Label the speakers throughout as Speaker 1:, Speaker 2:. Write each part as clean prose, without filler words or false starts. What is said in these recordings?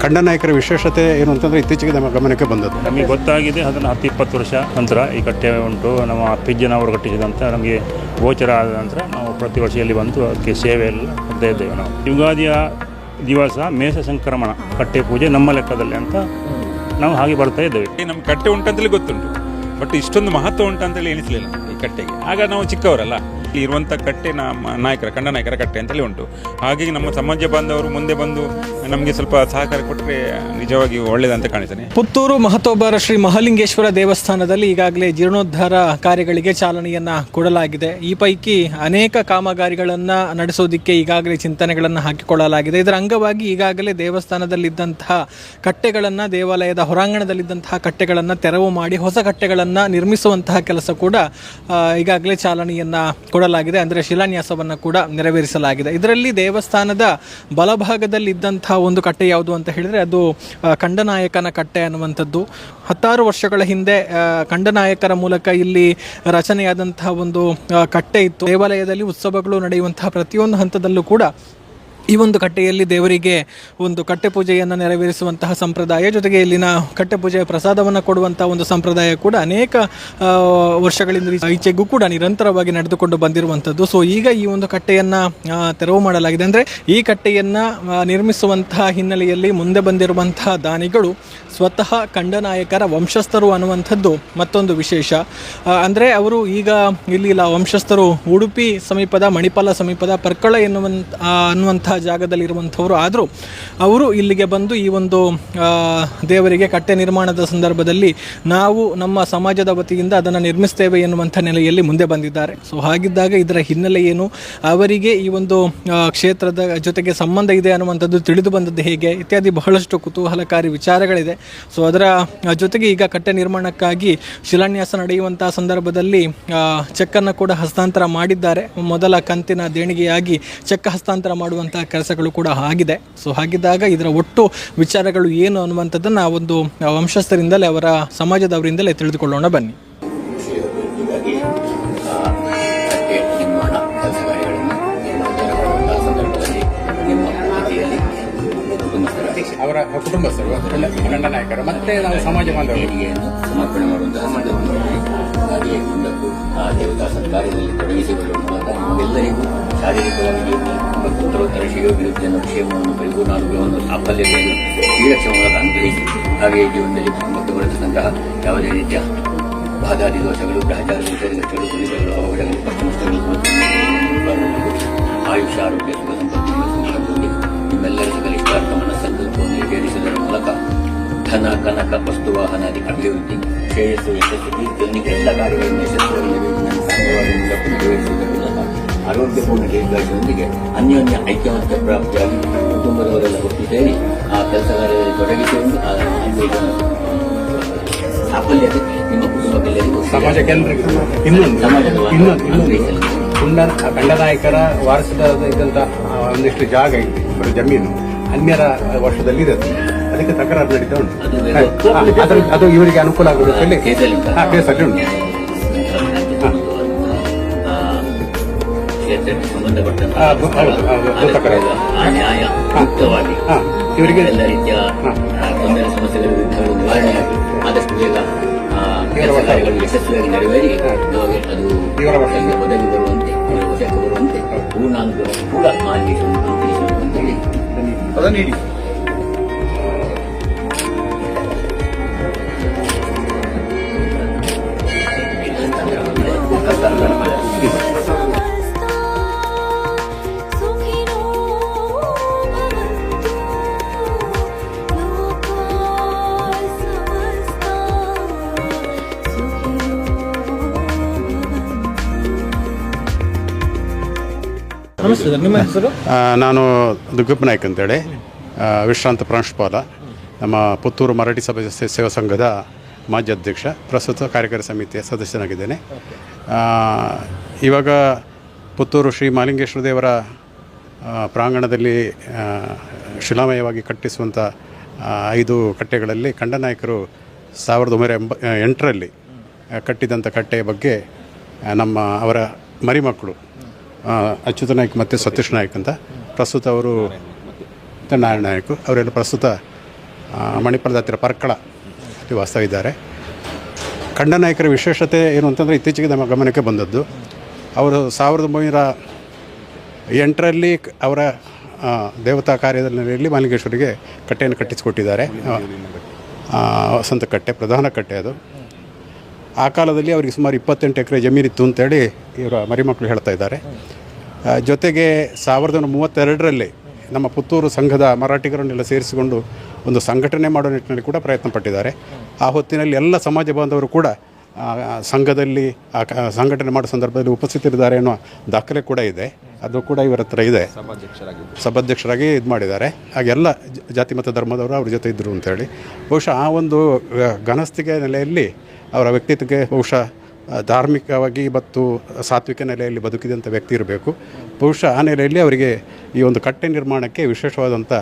Speaker 1: ಖಂಡನಾಯಕರ ವಿಶೇಷತೆ ಏನು ಅಂತಂದರೆ ಇತ್ತೀಚೆಗೆ ನಮ್ಮ ಗಮನಕ್ಕೆ ಬಂದದ್ದು.
Speaker 2: ನಮಗೆ ಗೊತ್ತಾಗಿದೆ ಅದನ್ನು 10-20 ವರ್ಷ ನಂತರ ಈ ಕಟ್ಟೆ ಉಂಟು. ನಮ್ಮ ಅಪ್ಪಿಜ್ಜನವರು ಕಟ್ಟಿಸಿದಂಥ ನಮಗೆ ಗೋಚರ ಆದ ನಂತರ ನಾವು ಪ್ರತಿ ವರ್ಷ ಇಲ್ಲಿ ಬಂದು ಅದಕ್ಕೆ ಸೇವೆ ಎಲ್ಲ ಕೊಡ್ತಾ ಇದ್ದೇವೆ. ನಾವು ಯುಗಾದಿಯ ದಿವಸ ಮೇಷ ಸಂಕ್ರಮಣ ಕಟ್ಟೆ ಪೂಜೆ ನಮ್ಮ ಲೆಕ್ಕದಲ್ಲಿ ಅಂತ ನಾವು ಹಾಗೆ ಬರ್ತಾ ಇದ್ದೇವೆ.
Speaker 3: ನಮ್ಗೆ ಕಟ್ಟೆ ಉಂಟಂತೇಳಿ ಗೊತ್ತುಂಟು, ಬಟ್ ಇಷ್ಟೊಂದು ಮಹತ್ವ ಉಂಟಂತೇಳಿ ಎಣಿಸಲಿಲ್ಲ ಈ ಕಟ್ಟೆಗೆ. ಆಗ ನಾವು ಚಿಕ್ಕವರಲ್ಲ, ಇಲ್ಲಿ ಇರುವಂಥ ಕಟ್ಟೆ ನಮ್ಮ ಖಂಡನಾಯಕರ ಕಟ್ಟೆ ಅಂತೇಳಿ ಉಂಟು. ಹಾಗಾಗಿ ನಮ್ಮ ಸಮಾಜ ಬಾಂಧವರು ಮುಂದೆ ಬಂದು ನಮಗೆ ಸ್ವಲ್ಪ ಸಹಕಾರ ಕೊಟ್ಟರೆ ನಿಜವಾಗಿ ಒಳ್ಳೆಯದಂತ ಕಾಣಿಸ್ತೇನೆ.
Speaker 4: ಪುತ್ತೂರು ಮಹತೋಬರ ಶ್ರೀ ಮಹಾಲಿಂಗೇಶ್ವರ ದೇವಸ್ಥಾನದಲ್ಲಿ ಈಗಾಗಲೇ ಜೀರ್ಣೋದ್ಧಾರ ಕಾರ್ಯಗಳಿಗೆ ಚಾಲನೆಯನ್ನು ಕೊಡಲಾಗಿದೆ. ಈ ಪೈಕಿ ಅನೇಕ ಕಾಮಗಾರಿಗಳನ್ನು ನಡೆಸೋದಕ್ಕೆ ಈಗಾಗಲೇ ಚಿಂತನೆಗಳನ್ನು ಹಾಕಿಕೊಳ್ಳಲಾಗಿದೆ. ಇದರ ಅಂಗವಾಗಿ ಈಗಾಗಲೇ ದೇವಸ್ಥಾನದಲ್ಲಿದ್ದಂತಹ ಕಟ್ಟೆಗಳನ್ನು, ದೇವಾಲಯದ ಹೊರಾಂಗಣದಲ್ಲಿದ್ದಂತಹ ಕಟ್ಟೆಗಳನ್ನು ತೆರವು ಮಾಡಿ ಹೊಸ ಕಟ್ಟೆಗಳನ್ನು ನಿರ್ಮಿಸುವಂತಹ ಕೆಲಸ ಕೂಡ ಈಗಾಗಲೇ ಚಾಲನೆಯನ್ನು ಕೊಡಲಾಗಿದೆ. ಅಂದರೆ ಶಿಲಾನ್ಯಾಸವನ್ನು ಕೂಡ ನೆರವೇರಿಸಲಾಗಿದೆ. ಇದರಲ್ಲಿ ದೇವಸ್ಥಾನದ ಬಲಭಾಗದಲ್ಲಿದ್ದಂತಹ ಒಂದು ಕಟ್ಟೆ ಯಾವುದು ಅಂತ ಹೇಳಿದರೆ ಅದು ಖಂಡನಾಯಕನ ಕಟ್ಟೆ ಅನ್ನುವಂಥದ್ದು. 10 ವರ್ಷಗಳ ಹಿಂದೆ ಖಂಡನಾಯಕರ ಮೂಲಕ ಇಲ್ಲಿ ರಚನೆಯಾದಂತಹ ಒಂದು ಕಟ್ಟೆ ಇತ್ತು. ದೇವಾಲಯದಲ್ಲಿ ಉತ್ಸವಗಳು ನಡೆಯುವಂತಹ ಪ್ರತಿಯೊಂದು ಹಂತದಲ್ಲೂ ಕೂಡ ಈ ಒಂದು ಕಟ್ಟೆಯಲ್ಲಿ ದೇವರಿಗೆ ಒಂದು ಕಟ್ಟೆ ಪೂಜೆಯನ್ನು ನೆರವೇರಿಸುವಂತಹ ಸಂಪ್ರದಾಯ, ಜೊತೆಗೆ ಇಲ್ಲಿನ ಕಟ್ಟೆ ಪೂಜೆಯ ಪ್ರಸಾದವನ್ನು ಕೊಡುವಂತಹ ಒಂದು ಸಂಪ್ರದಾಯ ಕೂಡ ಅನೇಕ ವರ್ಷಗಳಿಂದ ಈಚೆಗೂ ಕೂಡ ನಿರಂತರವಾಗಿ ನಡೆದುಕೊಂಡು ಬಂದಿರುವಂಥದ್ದು. ಸೊ ಈಗ ಈ ಒಂದು ಕಟ್ಟೆಯನ್ನು ತೆರವು ಮಾಡಲಾಗಿದೆ. ಅಂದರೆ ಈ ಕಟ್ಟೆಯನ್ನು ನಿರ್ಮಿಸುವಂತಹ ಹಿನ್ನೆಲೆಯಲ್ಲಿ ಮುಂದೆ ಬಂದಿರುವಂತಹ ದಾನಿಗಳು ಸ್ವತಃ ಖಂಡನಾಯಕರ ವಂಶಸ್ಥರು ಅನ್ನುವಂಥದ್ದು ಮತ್ತೊಂದು ವಿಶೇಷ. ಅಂದರೆ ಅವರು ಈಗ ಇಲ್ಲಿಲ್ಲ, ವಂಶಸ್ಥರು ಉಡುಪಿ ಸಮೀಪದ ಮಣಿಪಾಲ ಸಮೀಪದ ಪರ್ಕಳ ಅನ್ನುವಂತಹ ಜಾಗದಲ್ಲಿರುವಂಥವರು. ಆದರೂ ಅವರು ಇಲ್ಲಿಗೆ ಬಂದು ಈ ಒಂದು ದೇವರಿಗೆ ಕಟ್ಟೆ ನಿರ್ಮಾಣದ ಸಂದರ್ಭದಲ್ಲಿ ನಾವು ನಮ್ಮ ಸಮಾಜದ ವತಿಯಿಂದ ಅದನ್ನು ನಿರ್ಮಿಸ್ತೇವೆ ಎನ್ನುವಂಥ ನೆಲೆಯಲ್ಲಿ ಮುಂದೆ ಬಂದಿದ್ದಾರೆ. ಸೊ ಹಾಗಿದ್ದಾಗ ಇದರ ಹಿನ್ನೆಲೆ ಏನು, ಅವರಿಗೆ ಈ ಒಂದು ಕ್ಷೇತ್ರದ ಜೊತೆಗೆ ಸಂಬಂಧ ಇದೆ ಅನ್ನುವಂಥದ್ದು ತಿಳಿದು ಬಂದದ್ದು ಹೇಗೆ ಇತ್ಯಾದಿ ಬಹಳಷ್ಟು ಕುತೂಹಲಕಾರಿ ವಿಚಾರಗಳಿದೆ. ಸೊ ಅದರ ಜೊತೆಗೆ ಈಗ ಕಟ್ಟೆ ನಿರ್ಮಾಣಕ್ಕಾಗಿ ಶಿಲಾನ್ಯಾಸ ನಡೆಯುವಂತಹ ಸಂದರ್ಭದಲ್ಲಿ ಚೆಕ್ಕನ್ನು ಕೂಡ ಹಸ್ತಾಂತರ ಮಾಡಿದ್ದಾರೆ. ಮೊದಲ ಕಂತಿನ ದೇಣಿಗೆಯಾಗಿ ಚೆಕ್ ಹಸ್ತಾಂತರ ಮಾಡುವಂತಹ ಕೆಲಸಗಳು ಕೂಡ ಆಗಿದೆ. ಸೊ ಹಾಗಿದ್ದಾಗ ಇದರ ಒಟ್ಟು ವಿಚಾರಗಳು ಏನು ಅನ್ನುವಂಥದ್ದನ್ನು ಒಂದು ವಂಶಸ್ಥರಿಂದಲೇ, ಅವರ ಸಮಾಜದವರಿಂದಲೇ ತಿಳಿದುಕೊಳ್ಳೋಣ ಬನ್ನಿ.
Speaker 1: ಅವರ ಕುಟುಂಬಸ್ಥರು ಖಂಡನಾಯಕರು ಮತ್ತೆ ನಾವು ಸಮಾಜ ಬಾಂಧವರಿಗೆ
Speaker 5: ಸಮರ್ಪಣೆ ಮಾಡುವಂತಹ ಸಂದರ್ಭದಲ್ಲಿ ಹಾಗೆ ಮುಂದಕ್ಕೂ ಆ ದೇವತಾ ಸತ್ಕಾರ್ಯದಲ್ಲಿ ತೊಡಗಿಸಿಕೊಳ್ಳುವ ಮೂಲಕ ನಮ್ಮೆಲ್ಲರಿಗೂ ಶಾರೀರಿಕವಾಗಿ ಮತ್ತು ಉತ್ತರೋತ್ತರ ಶ್ರೇಯೋಭಿವೃದ್ಧಿಯನ್ನು, ಕ್ಷೇಮವನ್ನು, ಪರಿಪೂರ್ಣಾನುಭವವನ್ನು, ಸಾಫಲ್ಯತೆಯನ್ನು ಶ್ರೀರಕ್ಷೆ ಮೂಲಕ ಅನುಗ್ರಹಿಸಿ ಹಾಗೆಯೇ ಜೀವನದಲ್ಲಿ ಕುಟುಂಬಕ್ಕೆ ಬರುತ್ತಂತಹ ಯಾವುದೇ ರೀತಿಯ ಬಾಧಾದಿ ದೋಷಗಳು, ಗ್ರಹಚಾರ ದೋಷಗಳು, ಕುಲಿತಗಳು, ಅವಘಡಗಳು, ಕಷ್ಟನಷ್ಟಗಳು ಆಯುಷ್ಯ, ಆರೋಗ್ಯ, ಸುಖ ಸಂಪತ್ತಿನ ನಿಮ್ಮೆಲ್ಲರ ಸಕಲ ಇಷ್ಟಾರ್ಥವನ್ನು ಸಂಕಲ್ಪವನ್ನು ಈಡೇರಿಸುವುದರ ಮೂಲಕ ಧನ, ಕನಕ, ವಸ್ತು, ವಾಹನಾದಿ ಅಭಿವೃದ್ಧಿ, ಶ್ರೇಯಸ್ಸು, ಯಶಸ್ಸು, ಕೀರ್ತಿ ಎಲ್ಲ ಕಾರ್ಯಗಳನ್ನು ಯಶಸ್ವಿಯಾಗಿ ನಿರ್ವಹಿಸುವುದರ ಮೂಲಕ ಆರೋಗ್ಯಪೂರ್ಣ ದೀರ್ಘಾಯುಷದೊಂದಿಗೆ ಅನ್ಯೋನ್ಯ ಐಕ್ಯಮತ್ಯ ಪ್ರಾಪ್ತಿಯಾಗಿ ಕುಟುಂಬದವರೆಲ್ಲ ಒಟ್ಟು ಸೇರಿ ಆ ಕೆಲಸ ಕಾರ್ಯದಲ್ಲಿ ತೊಡಗಿಸಿಕೊಂಡು ಆ ಸಾಫಲ್ಯತೆ ನಿಮ್ಮ ಕುಟುಂಬಕ್ಕೆಲ್ಲರಿಗೂ
Speaker 1: ಖಂಡನಾಯಕರ ವಾರಸದ ಇದ್ದಂತ ಒಂದಿಷ್ಟು ಜಾಗ ಇದೆ, ಜಮೀನು ಅನ್ಯರ ವರ್ಷದಲ್ಲಿದೆ. ಅದಕ್ಕೆ ತಕರಾರು ನಡೀತಾ ಉಂಟು. ಅದು ಇವರಿಗೆ ಅನುಕೂಲ ಆಗುವುದು ಕೇಸಲ್ಲಿ ಉಂಟು.
Speaker 5: ನ್ಯಾಯ ಮುಕ್ತವಾಗಿ ಇವರಿಗೆ ಎಲ್ಲ ರೀತಿಯ ತೊಂದರೆ ಸಮಸ್ಯೆಗಳ ನಿವಾರಣೆಯಾಗಿ ಆದಷ್ಟು ಬೇಗ ಕೆಲಸ ಕಾರ್ಯಗಳು ಯಶಸ್ವಿಯಾಗಿ ನೆರವೇರಿ ಅದು ಒದಗಿ ಬರುವಂತೆ, ವಶಕ್ಕೆ ಬರುವಂತೆ ಪೂರ್ಣಾನುಗ್ರಹ ಕೂಡ ಮಾರ್ಗೇಶ್ವರ ಪದ ನೀಡಿ.
Speaker 4: ನಮಸ್ತೆ ಸರ್, ನಿಮ್ಮ ಹೆಸರು?
Speaker 1: ನಾನು ದುಗ್ಗಪ್ಪ ನಾಯ್ಕ ಅಂತೇಳಿ, ವಿಶ್ರಾಂತ ಪ್ರಾಂಶುಪಾಲ, ನಮ್ಮ ಪುತ್ತೂರು ಮರಾಠಿ ಸಭೆ ಸೇವಾ ಸಂಘದ ಮಾಜಿ ಅಧ್ಯಕ್ಷ, ಪ್ರಸ್ತುತ ಕಾರ್ಯಕಾರಿ ಸಮಿತಿಯ ಸದಸ್ಯನಾಗಿದ್ದೇನೆ. ಇವಾಗ ಪುತ್ತೂರು ಶ್ರೀ ಮಹಾಲಿಂಗೇಶ್ವರ ದೇವರ ಪ್ರಾಂಗಣದಲ್ಲಿ ಶಿಲಾಮಯವಾಗಿ ಕಟ್ಟಿಸುವಂಥ 5 ಕಟ್ಟೆಗಳಲ್ಲಿ ಖಂಡನಾಯಕರು 1908ರಲ್ಲಿ ಕಟ್ಟಿದಂಥ ಕಟ್ಟೆಯ ಬಗ್ಗೆ ಅವರ ಮರಿಮಕ್ಕಳು ಅಚ್ಯುತ ನಾಯ್ಕ ಮತ್ತು ಸತೀಶ್ ನಾಯ್ಕ ಅಂತ, ಪ್ರಸ್ತುತ ಅವರು ನಾರಾಯಣ ನಾಯ್ಕ ಅವರೆಲ್ಲ ಪ್ರಸ್ತುತ ಮಣಿಪಾಲದ ಹತ್ತಿರ ಪರ್ಕಳ ವಾಸ್ತವ ಇದ್ದಾರೆ. ಖಂಡನಾಯಕರ ವಿಶೇಷತೆ ಏನು ಅಂತಂದರೆ ಇತ್ತೀಚೆಗೆ ನಮ್ಮ ಗಮನಕ್ಕೆ ಬಂದದ್ದು, ಅವರು 1908ರಲ್ಲಿ ಅವರ ದೇವತಾ ಕಾರ್ಯದ ನೆಲೆಯಲ್ಲಿ ಮಹಾಲಿಂಗೇಶ್ವರಿಗೆ ಕಟ್ಟೆಯನ್ನು ಕಟ್ಟಿಸಿಕೊಟ್ಟಿದ್ದಾರೆ. ವಸಂತ ಕಟ್ಟೆ, ಪ್ರಧಾನ ಕಟ್ಟೆ ಅದು. ಆ ಕಾಲದಲ್ಲಿ ಅವರಿಗೆ ಸುಮಾರು 28 ಎಕರೆ ಜಮೀನಿತ್ತು ಅಂತೇಳಿ ಇವರ ಮರಿಮಕ್ಕಳು ಹೇಳ್ತಾ ಇದ್ದಾರೆ. ಜೊತೆಗೆ 1932ರಲ್ಲಿ ನಮ್ಮ ಪುತ್ತೂರು ಸಂಘದ ಮರಾಠಿಗರನ್ನೆಲ್ಲ ಸೇರಿಸಿಕೊಂಡು ಒಂದು ಸಂಘಟನೆ ಮಾಡೋ ನಿಟ್ಟಿನಲ್ಲಿ ಕೂಡ ಪ್ರಯತ್ನ ಪಟ್ಟಿದ್ದಾರೆ. ಆ ಹೊತ್ತಿನಲ್ಲಿ ಎಲ್ಲ ಸಮಾಜ ಬಾಂಧವರು ಕೂಡ ಸಂಘದಲ್ಲಿ ಸಂಘಟನೆ ಮಾಡೋ ಸಂದರ್ಭದಲ್ಲಿ ಉಪಸ್ಥಿತರಿದ್ದಾರೆ ಅನ್ನೋ ದಾಖಲೆ ಕೂಡ ಇದೆ. ಅದು ಕೂಡ ಇವರ ಹತ್ರ ಇದೆ. ಸಭಾಧ್ಯಕ್ಷರಾಗಿ ಇದು ಮಾಡಿದ್ದಾರೆ. ಹಾಗೆಲ್ಲ ಜಾತಿ ಮತ್ತು ಧರ್ಮದವರು ಅವ್ರ ಜೊತೆ ಇದ್ದರು ಅಂತೇಳಿ ಬಹುಶಃ ಆ ಒಂದು ಘನಸ್ಥಿಕೆ ನೆಲೆಯಲ್ಲಿ ಅವರ ವ್ಯಕ್ತಿತ್ವಕ್ಕೆ ಬಹುಶಃ ಧಾರ್ಮಿಕವಾಗಿ ಮತ್ತು ಸಾತ್ವಿಕ ನೆಲೆಯಲ್ಲಿ ಬದುಕಿದಂಥ ವ್ಯಕ್ತಿ ಇರಬೇಕು. ಬಹುಶಃ ಆ ನೆಲೆಯಲ್ಲಿ ಅವರಿಗೆ ಈ ಒಂದು ಕಟ್ಟೆ ನಿರ್ಮಾಣಕ್ಕೆ ವಿಶೇಷವಾದಂಥ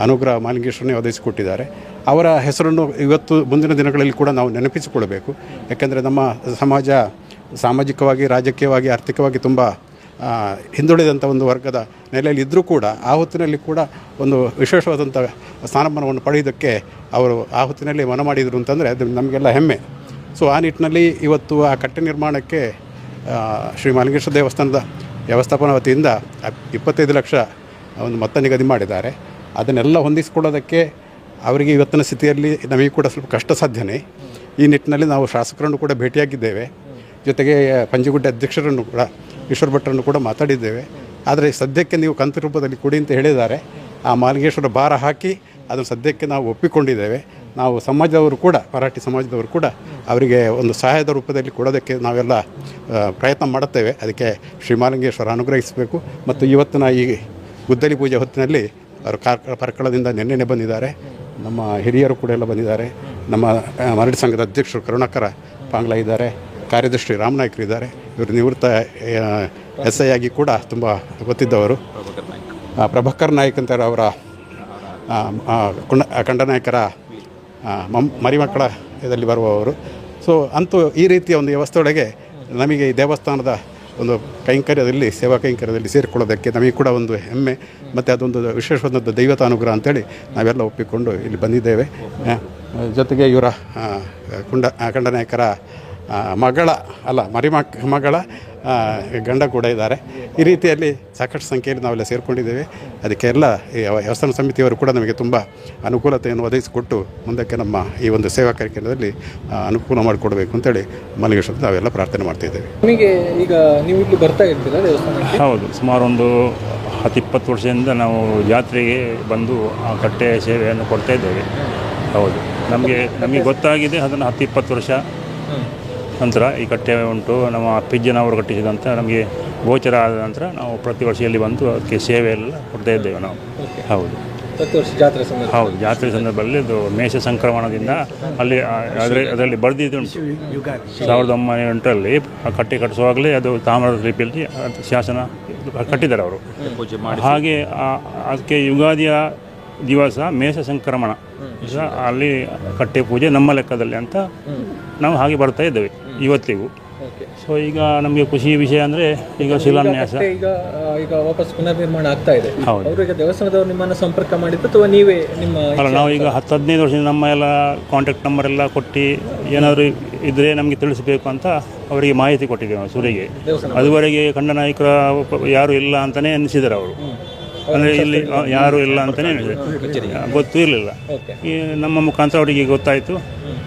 Speaker 1: ಅನುಗ್ರಹ ಮಹಾಲಿಂಗೇಶ್ವರನೇ ಒದಗಿಸಿಕೊಟ್ಟಿದ್ದಾರೆ. ಅವರ ಹೆಸರನ್ನು ಇವತ್ತು ಮುಂದಿನ ದಿನಗಳಲ್ಲಿ ಕೂಡ ನಾವು ನೆನಪಿಸಿಕೊಳ್ಬೇಕು. ಯಾಕೆಂದರೆ ನಮ್ಮ ಸಮಾಜ ಸಾಮಾಜಿಕವಾಗಿ, ರಾಜಕೀಯವಾಗಿ, ಆರ್ಥಿಕವಾಗಿ ತುಂಬ ಹಿಂದುಳಿದಂಥ ಒಂದು ವರ್ಗದ ನೆಲೆಯಲ್ಲಿ ಇದ್ದರೂ ಕೂಡ ಆ ಹೊತ್ತಿನಲ್ಲಿ ಕೂಡ ಒಂದು ವಿಶೇಷವಾದಂಥ ಸ್ಥಾನಮಾನವನ್ನು ಪಡೆಯೋದಕ್ಕೆ ಅವರು ಆ ಹೊತ್ತಿನಲ್ಲಿ ಮನ ಮಾಡಿದರು ಅಂತಂದರೆ ಅದು ನಮಗೆಲ್ಲ ಹೆಮ್ಮೆ. ಸೊ ಆ ನಿಟ್ಟಿನಲ್ಲಿ ಇವತ್ತು ಆ ಕಟ್ಟೆ ನಿರ್ಮಾಣಕ್ಕೆ ಶ್ರೀ ಮಹಾಲಿಂಗೇಶ್ವರ ದೇವಸ್ಥಾನದ ವ್ಯವಸ್ಥಾಪನಾ ವತಿಯಿಂದ 25 ಲಕ್ಷ ಒಂದು ಮೊತ್ತ ನಿಗದಿ ಮಾಡಿದ್ದಾರೆ. ಅದನ್ನೆಲ್ಲ ಹೊಂದಿಸಿಕೊಳ್ಳೋದಕ್ಕೆ ಅವರಿಗೆ ಇವತ್ತಿನ ಸ್ಥಿತಿಯಲ್ಲಿ ನಮಗೆ ಕೂಡ ಸ್ವಲ್ಪ ಕಷ್ಟ ಸಾಧ್ಯನೇ. ಈ ನಿಟ್ಟಿನಲ್ಲಿ ನಾವು ಶಾಸಕರನ್ನು ಕೂಡ ಭೇಟಿಯಾಗಿದ್ದೇವೆ. ಜೊತೆಗೆ ಪಂಜಗುಡ್ಡೆ ಅಧ್ಯಕ್ಷರನ್ನು ಕೂಡ, ಈಶ್ವರ ಭಟ್ರನ್ನು ಕೂಡ ಮಾತಾಡಿದ್ದೇವೆ. ಆದರೆ ಸದ್ಯಕ್ಕೆ ನೀವು ಕಂತು ರೂಪದಲ್ಲಿ ಕೊಡಿ ಅಂತ ಹೇಳಿದ್ದಾರೆ. ಆ ಮಹಾಲಿಂಗೇಶ್ವರ ಭಾರ ಹಾಕಿ ಅದನ್ನು ಸದ್ಯಕ್ಕೆ ನಾವು ಒಪ್ಪಿಕೊಂಡಿದ್ದೇವೆ. ನಾವು ಸಮಾಜದವರು ಕೂಡ, ಮರಾಠಿ ಸಮಾಜದವರು ಕೂಡ ಅವರಿಗೆ ಒಂದು ಸಹಾಯದ ರೂಪದಲ್ಲಿ ಕೊಡೋದಕ್ಕೆ ನಾವೆಲ್ಲ ಪ್ರಯತ್ನ ಮಾಡುತ್ತೇವೆ. ಅದಕ್ಕೆ ಶ್ರೀ ಮಹಾಲಿಂಗೇಶ್ವರ ಅನುಗ್ರಹಿಸಬೇಕು. ಮತ್ತು ಇವತ್ತಿನ ಈ ಗುದ್ದಲಿ ಪೂಜೆ ಹೊತ್ತಿನಲ್ಲಿ ಅವರು ಪರ್ಕಳದಿಂದ ನೆನ್ನೆನೆ ಬಂದಿದ್ದಾರೆ. ನಮ್ಮ ಹಿರಿಯರು ಕೂಡ ಎಲ್ಲ ಬಂದಿದ್ದಾರೆ. ನಮ್ಮ ಮರಾಠಿ ಸಂಘದ ಅಧ್ಯಕ್ಷರು ಕರುಣಾಕರ ಪಾಂಗ್ಲ ಇದ್ದಾರೆ, ಕಾರ್ಯದರ್ಶಿ ರಾಮನಾಯ್ಕರು ಇದ್ದಾರೆ. ಇವರು ನಿವೃತ್ತ SI ಆಗಿ ಕೂಡ ತುಂಬ ಗೊತ್ತಿದ್ದವರು. ಪ್ರಭಾಕರ್ ನಾಯ್ಕ್ ಅಂತಾರೆ, ಅವರ ಖಂಡನಾಯಕರ ಮರಿಮಕ್ಕಳ ಇದರಲ್ಲಿ ಬರುವವರು. ಸೊ ಅಂತೂ ಈ ರೀತಿಯ ಒಂದು ವ್ಯವಸ್ಥೆಯೊಳಗೆ ನಮಗೆ ಈ ದೇವಸ್ಥಾನದ ಒಂದು ಕೈಂಕರ್ಯದಲ್ಲಿ, ಸೇವಾ ಕೈಂಕರ್ಯದಲ್ಲಿ ಸೇರಿಕೊಳ್ಳೋದಕ್ಕೆ ನಮಗೆ ಕೂಡ ಒಂದು ಹೆಮ್ಮೆ ಮತ್ತು ಅದೊಂದು ವಿಶೇಷವಾದಂಥ ದೈವತ ಅನುಗ್ರಹ ಅಂತೇಳಿ ನಾವೆಲ್ಲ ಒಪ್ಪಿಕೊಂಡು ಇಲ್ಲಿ ಬಂದಿದ್ದೇವೆ. ಜೊತೆಗೆ ಇವರ ಖಂಡನಾಯಕರ ಮಗಳ ಗಂಡ ಕೂಡ ಇದ್ದಾರೆ. ಈ ರೀತಿಯಲ್ಲಿ ಸಾಕಷ್ಟು ಸಂಖ್ಯೆಯಲ್ಲಿ ನಾವೆಲ್ಲ ಸೇರಿಕೊಂಡಿದ್ದೇವೆ. ಅದಕ್ಕೆಲ್ಲ ಈ ವ್ಯವಸ್ಥಾನ ಸಮಿತಿಯವರು ಕೂಡ ನಮಗೆ ತುಂಬ ಅನುಕೂಲತೆಯನ್ನು ಒದಗಿಸಿಕೊಟ್ಟು ಮುಂದಕ್ಕೆ ನಮ್ಮ ಈ ಒಂದು ಸೇವಾ ಕಾರ್ಯಕ್ರಮದಲ್ಲಿ ಅನುಕೂಲ ಮಾಡಿಕೊಡ್ಬೇಕು ಅಂತೇಳಿ ಮಹಾಲಿಂಗೇಶ್ವರ ನಾವೆಲ್ಲ ಪ್ರಾರ್ಥನೆ ಮಾಡ್ತಿದ್ದೇವೆ.
Speaker 4: ನಿಮಗೆ ಈಗ ನೀವು ಇಲ್ಲಿ ಬರ್ತಾ ಇರ್ತೀರಾ ದೇವಸ್ಥಾನಕ್ಕೆ?
Speaker 2: ಹೌದು, ಸುಮಾರು ಒಂದು 10-20 ವರ್ಷದಿಂದ ನಾವು ಜಾತ್ರೆಗೆ ಬಂದು ಆ ಕಟ್ಟೆ ಸೇವೆಯನ್ನು ಕೊಡ್ತಾ ಇದ್ದೇವೆ. ಹೌದು, ನಮಗೆ ಗೊತ್ತಾಗಿದೆ ಅದನ್ನು 10-20 ವರ್ಷ ನಂತರ ಈ ಕಟ್ಟೆ ಉಂಟು. ನಮ್ಮ ಅಪ್ಪಿಜ್ಜನವರು ಕಟ್ಟಿಸಿದಂಥ ನಮಗೆ ಗೋಚರ ಆದ ನಂತರ ನಾವು ಪ್ರತಿ ವರ್ಷ ಇಲ್ಲಿ ಬಂದು ಅದಕ್ಕೆ ಸೇವೆ ಎಲ್ಲ ಕೊಡ್ತಾ ಇದ್ದೇವೆ ನಾವು. ಹೌದು,
Speaker 4: ಪ್ರತಿ ವರ್ಷ ಜಾತ್ರೆ ಸಂದರ್ಭ?
Speaker 2: ಹೌದು, ಜಾತ್ರೆ ಸಂದರ್ಭದಲ್ಲಿ ಅದು ಮೇಷ ಸಂಕ್ರಮಣದಿಂದ ಅಲ್ಲಿ ಅದರಲ್ಲಿ ಬರೆದಿದ್ದುಂಟು. 1908ರಲ್ಲಿ ಆ ಕಟ್ಟೆ ಕಟ್ಟಿಸುವಾಗಲೇ ಅದು ತಾಮ್ರದ ಲಿಪಿಯಲ್ಲಿ ಶಾಸನ ಕಟ್ಟಿದ್ದಾರೆ ಅವರು. ಹಾಗೆ ಅದಕ್ಕೆ ಯುಗಾದಿಯ ದಿವಸ ಮೇಷ ಸಂಕ್ರಮಣ ಅಲ್ಲಿ ಕಟ್ಟೆ ಪೂಜೆ ನಮ್ಮ ಲೆಕ್ಕದಲ್ಲಿ ಅಂತ ನಾವು ಹಾಗೆ ಬರ್ತಾ ಇದ್ದೇವೆ ಇವತ್ತಿಗೂ. ಸೊ ಈಗ ನಮಗೆ ಖುಷಿ ವಿಷಯ ಅಂದರೆ ಈಗ ಶಿಲಾನ್ಯಾಸ
Speaker 4: ಈಗ ವಾಪಸ್ ಪುನರ್ನಿರ್ಮಾಣ ಆಗ್ತಾ ಇದೆ.
Speaker 2: ಹೌದು,
Speaker 4: ಅವರಿಗೆ ದೇವಸ್ಥಾನದವರು ನಿಮ್ಮನ್ನು ಸಂಪರ್ಕ ಮಾಡಿದ್ದು ಅಥವಾ ನೀವೇ ನಿಮ್ಮ?
Speaker 2: ಅಲ್ಲ, ನಾವು ಈಗ 10-15 ವರ್ಷದಿಂದ ನಮ್ಮ ಎಲ್ಲ ಕಾಂಟ್ಯಾಕ್ಟ್ ನಂಬರ್ ಎಲ್ಲ ಕೊಟ್ಟು ಏನಾದರೂ ಇದ್ದರೆ ನಮಗೆ ತಿಳಿಸಬೇಕು ಅಂತ ಅವರಿಗೆ ಮಾಹಿತಿ ಕೊಟ್ಟಿದ್ದೇವೆ ನಾವು ಸುರಿಗೆ. ಅದುವರೆಗೆ ಖಂಡನಾಯಕರ ಯಾರು ಇಲ್ಲ ಅಂತಲೇ ಅನಿಸಿದ್ದಾರೆ ಅವರು. ಅಂದರೆ ಇಲ್ಲಿ ಯಾರು ಇಲ್ಲ ಅಂತಲೇ ಗೊತ್ತೂ ಇರಲಿಲ್ಲ. ಈ ನಮ್ಮ ಮುಖಾಂತರ ಅವರಿಗೆ ಗೊತ್ತಾಯಿತು.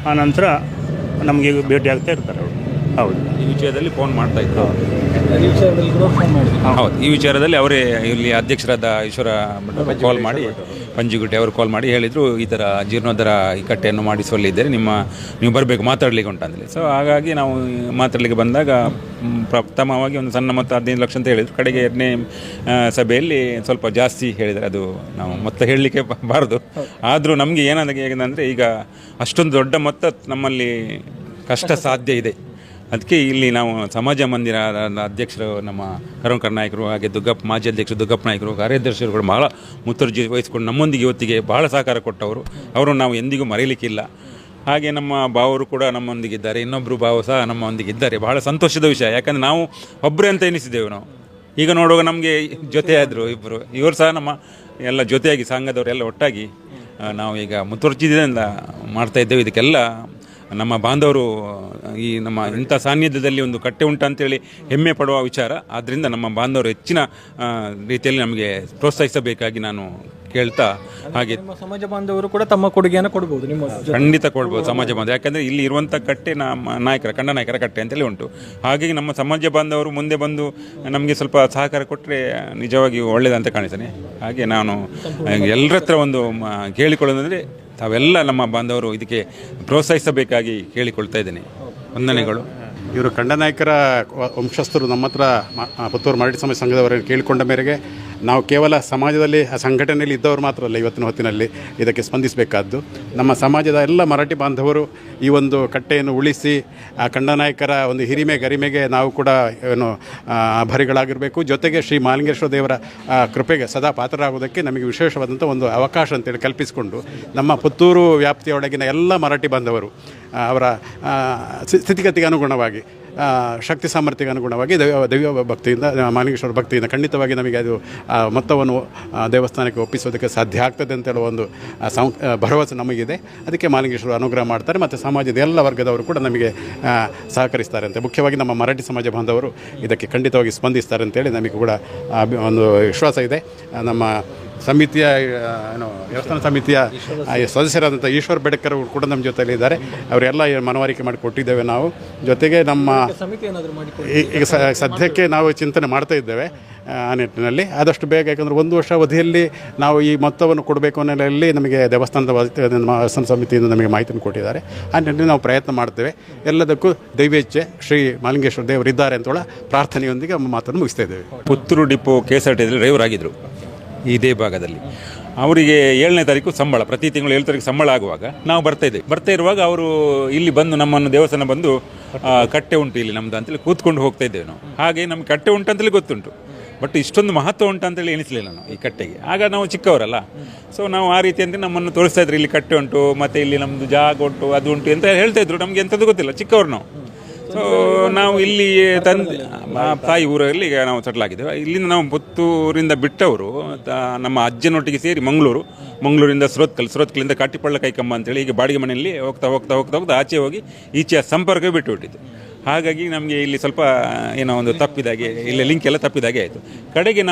Speaker 2: ಆ ನಂತರ ನಮಗೆ ಭೇಟಿ ಆಗ್ತಾ ಇರ್ತಾರೆ ಅವರು. ಹೌದು,
Speaker 3: ಈ ವಿಷಯದಲ್ಲಿ ಫೋನ್ ಮಾಡ್ತಾ ಇದ್ರು. ಹೌದು, ಈ ವಿಚಾರದಲ್ಲಿ ಅವರೇ ಇಲ್ಲಿ ಅಧ್ಯಕ್ಷರಾದ ಈಶ್ವರ ಕಾಲ್ ಮಾಡಿ, ಪಂಜಿಗುಟ್ಟೆ ಅವರು ಕಾಲ್ ಮಾಡಿ ಹೇಳಿದರು, ಈ ಥರ ಜೀರ್ಣೋದ್ಧಾರ ಈ ಕಟ್ಟೆಯನ್ನು ಮಾಡಿಸುವಲ್ಲಿದ್ದರೆ ನೀವು ಬರಬೇಕು ಮಾತಾಡಲಿಕ್ಕೆ ಉಂಟಂದರೆ. ಸೊ ಹಾಗಾಗಿ ನಾವು ಮಾತಾಡಲಿಕ್ಕೆ ಬಂದಾಗ ಪ್ರಥಮವಾಗಿ ಒಂದು ಸಣ್ಣ ಮೊತ್ತ 15 ಲಕ್ಷ ಅಂತ ಹೇಳಿದರು. ಕಡೆಗೆ 2ನೇ ಸಭೆಯಲ್ಲಿ ಸ್ವಲ್ಪ ಜಾಸ್ತಿ ಹೇಳಿದ್ದಾರೆ. ಅದು ನಾವು ಮೊತ್ತ ಹೇಳಲಿಕ್ಕೆ ಬಾರದು. ಆದರೂ ನಮಗೆ ಏನಂದರೆ ಈಗ ಅಷ್ಟೊಂದು ದೊಡ್ಡ ಮೊತ್ತ ನಮ್ಮಲ್ಲಿ ಕಷ್ಟ ಸಾಧ್ಯ ಇದೆ. ಅದಕ್ಕೆ ಇಲ್ಲಿ ನಾವು ಸಮಾಜ ಮಂದಿರ ಅಧ್ಯಕ್ಷರು ನಮ್ಮ ಕರುಣಾಕರ ನಾಯಕರು, ಹಾಗೆ ಮಾಜಿ ಅಧ್ಯಕ್ಷರು ದುಗ್ಗಪ್ಪ ನಾಯಕರು, ಕಾರ್ಯದರ್ಶಿಗಳು ಕೂಡ ಬಹಳ ಮುತುರ್ಜಿ ವಹಿಸಿಕೊಂಡು ನಮ್ಮೊಂದಿಗೆ ಇವತ್ತಿಗೆ ಬಹಳ ಸಹಕಾರ ಕೊಟ್ಟವರು. ಅವರನ್ನು ನಾವು ಎಂದಿಗೂ ಮರೆಯಲಿಕ್ಕಿಲ್ಲ. ಹಾಗೆ ನಮ್ಮ ಭಾವರು ಕೂಡ ನಮ್ಮೊಂದಿಗಿದ್ದಾರೆ, ಇನ್ನೊಬ್ಬರು ಭಾವ ಸಹ ನಮ್ಮೊಂದಿಗಿದ್ದಾರೆ. ಬಹಳ ಸಂತೋಷದ ವಿಷಯ. ಯಾಕಂದರೆ ನಾವು ಒಬ್ಬರೇ ಅಂತ ಎನಿಸಿದ್ದೇವೆ. ನಾವು ಈಗ ನೋಡುವಾಗ ನಮಗೆ ಜೊತೆಯಾದರು ಇಬ್ಬರು. ಇವರು ಸಹ ನಮ್ಮ ಎಲ್ಲ ಜೊತೆಯಾಗಿ ಸಂಘದವರೆಲ್ಲ ಒಟ್ಟಾಗಿ ನಾವು ಈಗ ಮುತುವರ್ಜಿದಿಂದ ಮಾಡ್ತಾ ಇದ್ದೇವೆ. ಇದಕ್ಕೆಲ್ಲ ನಮ್ಮ ಬಾಂಧವರು ಈ ನಮ್ಮ ಇಂಥ ಸಾನ್ನಿಧ್ಯದಲ್ಲಿ ಒಂದು ಕಟ್ಟೆ ಉಂಟಂತೇಳಿ ಹೆಮ್ಮೆ ಪಡುವ ವಿಚಾರ. ಆದ್ದರಿಂದ ನಮ್ಮ ಬಾಂಧವರು ಹೆಚ್ಚಿನ ರೀತಿಯಲ್ಲಿ ನಮಗೆ ಪ್ರೋತ್ಸಾಹಿಸಬೇಕಾಗಿ ನಾನು ಕೇಳ್ತಾ, ಹಾಗೆ
Speaker 4: ನಿಮ್ಮ ಸಮಾಜ ಬಾಂಧವರು ಕೂಡ ತಮ್ಮ ಕೊಡುಗೆಯನ್ನು ಕೊಡ್ಬೋದು ನಿಮ್ಮ
Speaker 3: ಖಂಡಿತ ಕೊಡ್ಬೋದು ಸಮಾಜ ಬಾಂಧವ. ಯಾಕಂದರೆ ಇಲ್ಲಿ ಇರುವಂಥ ಕಟ್ಟೆ ನಮ್ಮ ನಾಯಕರ ಕಂಡನಾಯಕರ ಕಟ್ಟೆ ಅಂತೇಳಿ ಉಂಟು. ಹಾಗಾಗಿ ನಮ್ಮ ಸಮಾಜ ಬಾಂಧವರು ಮುಂದೆ ಬಂದು ನಮಗೆ ಸ್ವಲ್ಪ ಸಹಕಾರ ಕೊಟ್ಟರೆ ನಿಜವಾಗಿ ಒಳ್ಳೆಯದಂತ ಕಾಣಿಸ್ತೇನೆ. ಹಾಗೆ ನಾನು ಎಲ್ಲರ ಹತ್ರ ಒಂದು ಕೇಳಿಕೊಳ್ಳೋದಂದರೆ ತಾವೆಲ್ಲ ನಮ್ಮ ಬಾಂಧವರು ಇದಕ್ಕೆ ಪ್ರೋತ್ಸಾಹಿಸಬೇಕಾಗಿ ಕೇಳಿಕೊಳ್ತಾ ಇದ್ದೇನೆ. ವಂದನೆಗಳು.
Speaker 1: ಇವರು ಕಂಡನಾಯಕರ ವಂಶಸ್ಥರು ನಮ್ಮ ಹತ್ರ ಪುತ್ತೂರು ಮರಾಠಿ ಸಮಾಜ ಸಂಘದವರಲ್ಲಿ ಕೇಳಿಕೊಂಡ ಮೇರೆಗೆ ನಾವು ಕೇವಲ ಸಮಾಜದಲ್ಲಿ ಆ ಸಂಘಟನೆಯಲ್ಲಿ ಇದ್ದವರು ಮಾತ್ರ ಅಲ್ಲ, ಇವತ್ತಿನ ಹೊತ್ತಿನಲ್ಲಿ ಇದಕ್ಕೆ ಸ್ಪಂದಿಸಬೇಕಾದ್ದು ನಮ್ಮ ಸಮಾಜದ ಎಲ್ಲ ಮರಾಠಿ ಬಾಂಧವರು ಈ ಒಂದು ಕಟ್ಟೆಯನ್ನು ಉಳಿಸಿ ಆ ಕಂಡನಾಯಕರ ಒಂದು ಹಿರಿಮೆ ಗರಿಮೆಗೆ ನಾವು ಕೂಡ ಏನು ಆಭಾರಿಗಳಾಗಿರಬೇಕು. ಜೊತೆಗೆ ಶ್ರೀ ಮಹಾಲಿಂಗೇಶ್ವರ ದೇವರ ಕೃಪೆಗೆ ಸದಾ ಪಾತ್ರರಾಗುವುದಕ್ಕೆ ನಮಗೆ ವಿಶೇಷವಾದಂಥ ಒಂದು ಅವಕಾಶ ಅಂತೇಳಿ ಕಲ್ಪಿಸಿಕೊಂಡು ನಮ್ಮ ಪುತ್ತೂರು ವ್ಯಾಪ್ತಿಯೊಳಗಿನ ಎಲ್ಲ ಮರಾಠಿ ಬಾಂಧವರು ಅವರ ಸ್ಥಿತಿಗತಿಗೆ ಅನುಗುಣವಾಗಿ ಶಕ್ತಿ ಸಾಮರ್ಥ್ಯಕ್ಕೆ ಅನುಗುಣವಾಗಿ ದೈವ ಭಕ್ತಿಯಿಂದ ಮಹಾಲಿಂಗೇಶ್ವರ ಭಕ್ತಿಯಿಂದ ಖಂಡಿತವಾಗಿ ನಮಗೆ ಅದು ಮೊತ್ತವನ್ನು ದೇವಸ್ಥಾನಕ್ಕೆ ಒಪ್ಪಿಸೋದಕ್ಕೆ ಸಾಧ್ಯ ಆಗ್ತದೆ ಅಂತ ಹೇಳುವ ಒಂದು ಭರವಸೆ ನಮಗಿದೆ. ಅದಕ್ಕೆ ಮಹಾಲಿಂಗೇಶ್ವರ ಅನುಗ್ರಹ ಮಾಡ್ತಾರೆ ಮತ್ತು ಸಮಾಜದ ಎಲ್ಲ ವರ್ಗದವರು ಕೂಡ ನಮಗೆ ಸಹಕರಿಸ್ತಾರೆ ಅಂತ, ಮುಖ್ಯವಾಗಿ ನಮ್ಮ ಮರಾಠಿ ಸಮಾಜ ಬಾಂಧವರು ಇದಕ್ಕೆ ಖಂಡಿತವಾಗಿ ಸ್ಪಂದಿಸ್ತಾರೆ ಅಂತೇಳಿ ನಮಗೆ ಕೂಡ ಒಂದು ವಿಶ್ವಾಸ ಇದೆ. ನಮ್ಮ ಸಮಿತಿಯ ಏನು ದೇವಸ್ಥಾನ ಸಮಿತಿಯ ಸದಸ್ಯರಾದಂಥ ಈಶ್ವರ್ ಬೆಡಕರ್ ಕೂಡ ನಮ್ಮ ಜೊತೆಯಲ್ಲಿ ಇದ್ದಾರೆ. ಅವರೆಲ್ಲ ಮನವರಿಕೆ ಮಾಡಿ ಕೊಟ್ಟಿದ್ದೇವೆ ನಾವು. ಜೊತೆಗೆ ನಮ್ಮ ಈಗ ಸದ್ಯಕ್ಕೆ ನಾವು ಚಿಂತನೆ ಮಾಡ್ತಾ ಇದ್ದೇವೆ ಆ ನಿಟ್ಟಿನಲ್ಲಿ ಆದಷ್ಟು ಬೇಗ, ಯಾಕಂದರೆ 1 ವರ್ಷ ಅವಧಿಯಲ್ಲಿ ನಾವು ಈ ಮೊತ್ತವನ್ನು ಕೊಡಬೇಕು ಅನ್ನೋಲ್ಲಿ ನಮಗೆ ದೇವಸ್ಥಾನ ಸಮಿತಿಯಿಂದ ನಮಗೆ ಮಾಹಿತಿಯನ್ನು ಕೊಟ್ಟಿದ್ದಾರೆ. ಆ ನಿಟ್ಟಿನಲ್ಲಿ ನಾವು ಪ್ರಯತ್ನ ಮಾಡ್ತೇವೆ. ಎಲ್ಲದಕ್ಕೂ ದೈವೇಚ್ಛೆ ಶ್ರೀ ಮಹಾಲಿಂಗೇಶ್ವರ ದೇವರಿದ್ದಾರೆ ಅಂತೇಳ ಪ್ರಾರ್ಥನೆಯೊಂದಿಗೆ ನಮ್ಮ ಮಾತನ್ನು ಮುಗಿಸ್ತಾ ಇದ್ದೇವೆ.
Speaker 3: ಪುತ್ತೂರು ಡಿಪೋ KSRTCಯಲ್ಲಿ ಡ್ರೈವರ್ ಆಗಿದ್ದರು ಇದೇ ಭಾಗದಲ್ಲಿ. ಅವರಿಗೆ 7ನೇ ತಾರೀಕು ಸಂಬಳ, ಪ್ರತಿ ತಿಂಗಳು 7 ತಾರೀಕು ಸಂಬಳ ಆಗುವಾಗ ನಾವು ಬರ್ತಾ ಇರುವಾಗ ಅವರು ಇಲ್ಲಿ ಬಂದು ನಮ್ಮನ್ನು ದೇವಸ್ಥಾನ ಬಂದು ಕಟ್ಟೆ ಉಂಟು ಇಲ್ಲಿ ನಮ್ಮದು ಅಂತೇಳಿ ಕೂತ್ಕೊಂಡು ಹೋಗ್ತಾ ಇದ್ದೇವೆ ನಾವು. ಹಾಗೆ ನಮ್ಗೆ ಕಟ್ಟೆ ಉಂಟು ಅಂತೇಳಿ ಗೊತ್ತುಂಟು, ಬಟ್ ಇಷ್ಟೊಂದು ಮಹತ್ವ ಉಂಟು ಅಂತೇಳಿ ಎಣಿಸಲಿಲ್ಲ ನಾವು ಈ ಕಟ್ಟೆಗೆ. ಆಗ ನಾವು ಚಿಕ್ಕವರಲ್ಲ, ಸೊ ನಾವು ಆ ರೀತಿ ಅಂತ ನಮ್ಮನ್ನು ತೋರಿಸ್ತಾ ಇದ್ರು, ಇಲ್ಲಿ ಕಟ್ಟೆ ಉಂಟು ಮತ್ತು ಇಲ್ಲಿ ನಮ್ಮದು ಜಾಗ ಉಂಟು ಅದು ಉಂಟು ಅಂತ ಹೇಳ್ತಾ ಇದ್ರು. ನಮಗೆ ಎಂಥದ್ದು ಗೊತ್ತಿಲ್ಲ, ಚಿಕ್ಕವರು ನಾವು. ಸೊ ನಾವು ಇಲ್ಲಿ ತಾಯಿ ಊರಲ್ಲಿ ಈಗ ನಾವು ಸೆಟ್ಲ್ ಆಗಿದ್ದೇವೆ. ಇಲ್ಲಿಂದ ನಾವು ಪುತ್ತೂರಿಂದ ಬಿಟ್ಟವರು ನಮ್ಮ ಅಜ್ಜನೊಟ್ಟಿಗೆ ಸೇರಿ ಮಂಗಳೂರಿಂದ ಸ್ರೋತ್ಕಲಿಂದ ಕಾಟಿಪಳ್ಳ ಕೈಕಮ್ಮ ಅಂತೇಳಿ ಈಗ ಬಾಡಿಗೆ ಮನೆಯಲ್ಲಿ ಹೋಗ್ತಾ ಆಚೆ ಹೋಗಿ ಈಚೆಯ ಸಂಪರ್ಕವೇ ಬಿಟ್ಟುಬಿಟ್ಟಿದ್ದು. ಹಾಗಾಗಿ ನಮಗೆ ಇಲ್ಲಿ ಸ್ವಲ್ಪ ಏನೋ ಒಂದು ತಪ್ಪಿದಾಗೆ, ಇಲ್ಲಿ ಲಿಂಕ್ ಎಲ್ಲ ತಪ್ಪಿದಾಗೆ ಆಯಿತು. ಕಡೆಗೆ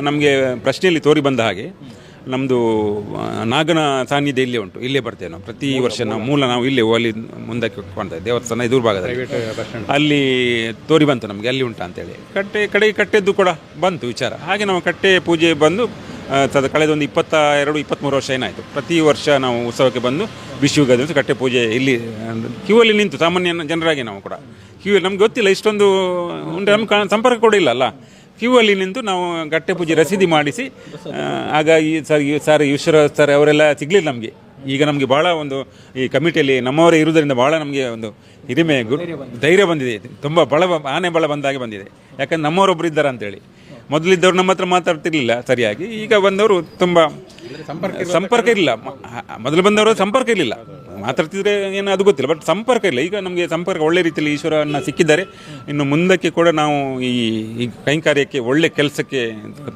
Speaker 3: ನಮಗೆ ಪ್ರಶ್ನೆಯಲ್ಲಿ ತೋರಿ ಬಂದ ಹಾಗೆ ನಮ್ಮದು ನಾಗನ ಸಾನ್ನಿಧ್ಯ ಇಲ್ಲೇ ಉಂಟು, ಇಲ್ಲೇ ಬರ್ತೇವೆ ನಾವು ಪ್ರತಿ ವರ್ಷ. ನಾವು ಇಲ್ಲೇ ಅಲ್ಲಿ ಮುಂದಕ್ಕೆ ಕಾಣ್ತೇವೆ ದೇವಸ್ಥಾನ ಎದುರು ಭಾಗದಲ್ಲಿ, ಅಲ್ಲಿ ತೋರಿ ಬಂತು ನಮಗೆ ಅಲ್ಲಿ ಉಂಟು ಅಂತೇಳಿ. ಕಡೆಗೆ ಕಟ್ಟೆದ್ದು ಕೂಡ ಬಂತು ವಿಚಾರ. ಹಾಗೆ ನಾವು ಕಟ್ಟೆ ಪೂಜೆ ಬಂದು ಕಳೆದ ಒಂದು 22-23 ವರ್ಷ ಏನಾಯಿತು. ಪ್ರತಿ ವರ್ಷ ನಾವು ಉತ್ಸವಕ್ಕೆ ಬಂದು ಬಿಶುವಿಗೆ ದಿವಸ ಕಟ್ಟೆ ಪೂಜೆ ಇಲ್ಲಿ ಕ್ಯೂವಲ್ಲಿ ನಿಂತು ಸಾಮಾನ್ಯ ಜನರಾಗಿ ನಾವು ಕೂಡ ಕ್ಯೂವಲ್ಲಿ, ನಮ್ಗೆ ಗೊತ್ತಿಲ್ಲ ಇಷ್ಟೊಂದು ಉಂಟು, ನಮ್ಗೆ ಸಂಪರ್ಕ ಕೂಡ ಇಲ್ಲ ಅಲ್ಲ. ಕ್ಯೂವಲ್ಲಿ ನಿಂತು ನಾವು ಕಟ್ಟೆ ಪೂಜೆ ರಸೀದಿ ಮಾಡಿಸಿ, ಆಗ ಈ ಈಶ್ವರ ಸರ್ ಅವರೆಲ್ಲ ಸಿಗಲಿಲ್ಲ ನಮಗೆ. ಈಗ ನಮಗೆ ಭಾಳ ಒಂದು ಈ ಕಮಿಟಿಯಲ್ಲಿ ನಮ್ಮವರೇ ಇರುವುದರಿಂದ ಭಾಳ ನಮಗೆ ಒಂದು ಹಿರಿಮೆ ಧೈರ್ಯ ಬಂದಿದೆ. ತುಂಬ ಆನೆ ಬಲ ಬಂದಾಗೆ ಬಂದಿದೆ. ಯಾಕಂದ್ರೆ ನಮ್ಮವರೊಬ್ಬರು ಇದ್ದಾರೆ ಅಂತೇಳಿ. ಮೊದಲಿದ್ದವರು ನಮ್ಮ ಹತ್ರ ಮಾತಾಡ್ತಿರ್ಲಿಲ್ಲ ಸರಿಯಾಗಿ, ಈಗ ಬಂದವರು ತುಂಬ ಸಂಪರ್ಕ ಇರಲಿಲ್ಲ. ಮೊದಲು ಬಂದವರು ಸಂಪರ್ಕ ಇರಲಿಲ್ಲ, ಮಾತಾಡ್ತಿದ್ರೆ ಏನೋ ಅದು ಗೊತ್ತಿಲ್ಲ, ಬಟ್ ಸಂಪರ್ಕ ಇಲ್ಲ. ಈಗ ನಮಗೆ ಸಂಪರ್ಕ ಒಳ್ಳೆ ರೀತಿಯಲ್ಲಿ ಈಶ್ವರನ ಸಿಕ್ಕಿದ್ದಾರೆ. ಇನ್ನು ಮುಂದಕ್ಕೆ ಕೂಡ ನಾವು ಈ ಕೈಂಕಾರ್ಯಕ್ಕೆ ಒಳ್ಳೆ ಕೆಲಸಕ್ಕೆ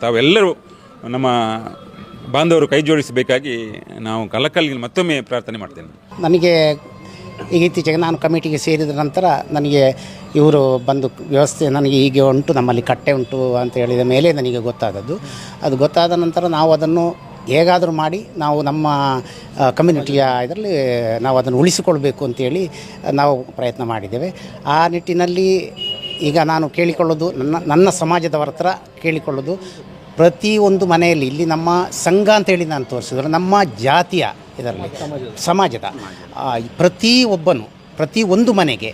Speaker 3: ತಾವೆಲ್ಲರೂ ನಮ್ಮ ಬಾಂಧವರು ಕೈ ಜೋಡಿಸಬೇಕಾಗಿ ನಾವು ಕಲಕಲ್ಲಿ ಮತ್ತೊಮ್ಮೆ ಪ್ರಾರ್ಥನೆ ಮಾಡ್ತೇನೆ.
Speaker 6: ನನಗೆ ಈಗ ಇತ್ತೀಚೆಗೆ ನಾನು ಕಮಿಟಿಗೆ ಸೇರಿದ ನಂತರ ನನಗೆ ಇವರು ಬಂದು ವ್ಯವಸ್ಥೆ ನನಗೆ ಹೀಗೆ ಉಂಟು, ನಮ್ಮಲ್ಲಿ ಕಟ್ಟೆ ಉಂಟು ಅಂತ ಹೇಳಿದ ಮೇಲೆ ನನಗೆ ಗೊತ್ತಾದದ್ದು. ಅದು ಗೊತ್ತಾದ ನಂತರ ನಾವು ಅದನ್ನು ಹೇಗಾದರೂ ಮಾಡಿ ನಾವು ನಮ್ಮ ಕಮ್ಯುನಿಟಿಯ ಇದರಲ್ಲಿ ನಾವು ಅದನ್ನು ಉಳಿಸಿಕೊಳ್ಬೇಕು ಅಂತೇಳಿ ನಾವು ಪ್ರಯತ್ನ ಮಾಡಿದ್ದೇವೆ. ಆ ನಿಟ್ಟಿನಲ್ಲಿ ಈಗ ನಾನು ಕೇಳಿಕೊಳ್ಳೋದು ನನ್ನ ಸಮಾಜದವರ ಹತ್ರ ಕೇಳಿಕೊಳ್ಳೋದು, ಪ್ರತಿಯೊಂದು ಮನೆಯಲ್ಲಿ ಇಲ್ಲಿ ನಮ್ಮ ಸಂಘ ಅಂತೇಳಿ ನಾನು ತೋರಿಸಿದ್ರೆ ನಮ್ಮ ಜಾತಿಯ ಇದರಲ್ಲಿ ಸಮಾಜದ ಪ್ರತಿಯೊಂದು ಮನೆಗೆ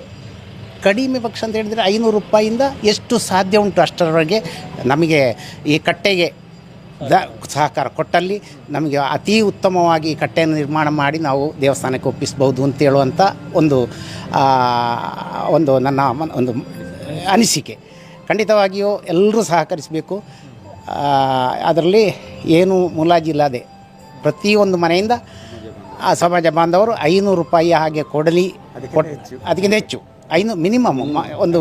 Speaker 6: ಕಡಿಮೆ ಪಕ್ಷ ಅಂತ ಹೇಳಿದರೆ 500 ರೂಪಾಯಿಯಿಂದ ಎಷ್ಟು ಸಾಧ್ಯ ಉಂಟು ಅಷ್ಟರವರೆಗೆ ನಮಗೆ ಈ ಕಟ್ಟೆಗೆ ಸಹಕಾರ ಕೊಟ್ಟಲ್ಲಿ ನಮಗೆ ಅತಿ ಉತ್ತಮವಾಗಿ ಕಟ್ಟೆಯನ್ನು ನಿರ್ಮಾಣ ಮಾಡಿ ನಾವು ದೇವಸ್ಥಾನಕ್ಕೆ ಒಪ್ಪಿಸ್ಬೋದು ಅಂತ ಹೇಳುವಂಥ ಒಂದು ನನ್ನ ಒಂದು ಅನಿಸಿಕೆ. ಖಂಡಿತವಾಗಿಯೂ ಎಲ್ಲರೂ ಸಹಕರಿಸಬೇಕು. ಅದರಲ್ಲಿ ಏನು ಮುಲಾಜಿಲ್ಲದೆ ಪ್ರತಿಯೊಂದು ಮನೆಯಿಂದ ಆ ಸಮಾಜ ಬಾಂಧವರು 500 ರೂಪಾಯಿ ಹಾಗೆ ಕೊಡಲಿ. ಅದಕ್ಕಿಂತ ಹೆಚ್ಚು ಮಿನಿಮಮ್ ಒಂದು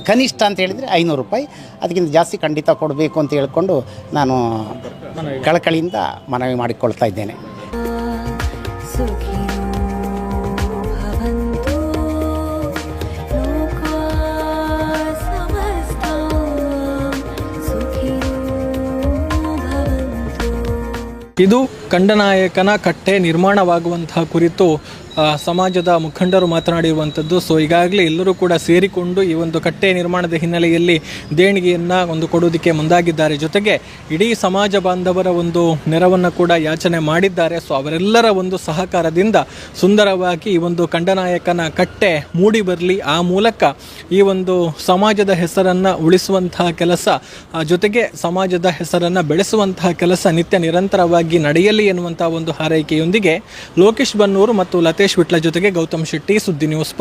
Speaker 6: ಕನಿಷ್ಠ ಅಂತ ಹೇಳಿದರೆ 500 ರೂಪಾಯಿ, ಅದಕ್ಕಿಂತ ಜಾಸ್ತಿ ಖಂಡಿತ ಕೊಡಬೇಕು ಅಂತ ಹೇಳಿಕೊಂಡು ನಾನು ಕಳಕಳಿಯಿಂದ ಮನವಿ ಮಾಡಿಕೊಳ್ತಾ ಇದ್ದೇನೆ.
Speaker 4: ಇದು ಕಂಡನಾಯಕನ ಕಟ್ಟೆ ನಿರ್ಮಾಣವಾಗುವಂತಹ ಕುರಿತು ಸಮಾಜದ ಮುಖಂಡರು ಮಾತನಾಡಿರುವಂಥದ್ದು. ಸೊ ಈಗಾಗಲೇ ಎಲ್ಲರೂ ಕೂಡ ಸೇರಿಕೊಂಡು ಈ ಒಂದು ಕಟ್ಟೆ ನಿರ್ಮಾಣದ ಹಿನ್ನೆಲೆಯಲ್ಲಿ ದೇಣಿಗೆಯನ್ನು ಒಂದು ಕೊಡೋದಕ್ಕೆ ಮುಂದಾಗಿದ್ದಾರೆ. ಜೊತೆಗೆ ಇಡೀ ಸಮಾಜ ಬಾಂಧವರ ಒಂದು ನೆರವನ್ನು ಕೂಡ ಯಾಚನೆ ಮಾಡಿದ್ದಾರೆ. ಸೊ ಅವರೆಲ್ಲರ ಒಂದು ಸಹಕಾರದಿಂದ ಸುಂದರವಾಗಿ ಈ ಒಂದು ಕಂಡನಾಯಕನ ಕಟ್ಟೆ ಮೂಡಿ ಬರಲಿ, ಆ ಮೂಲಕ ಈ ಒಂದು ಸಮಾಜದ ಹೆಸರನ್ನು ಉಳಿಸುವಂತಹ ಕೆಲಸ, ಜೊತೆಗೆ ಸಮಾಜದ ಹೆಸರನ್ನು ಬೆಳೆಸುವಂತಹ ಕೆಲಸ ನಿತ್ಯ ನಿರಂತರವಾಗಿ ನಡೆಯಲಿ ಎನ್ನುವಂತಹ ಒಂದು ಹಾರೈಕೆಯೊಂದಿಗೆ ಲೋಕೇಶ್ ಬನ್ನೂರು ಮತ್ತು ಲತೇಶ್ ವಿಟ್ಲ ಜೊತೆಗೆ ಗೌತಮ್ ಶೆಟ್ಟಿ, ಸುದ್ದಿ ನ್ಯೂಸ್.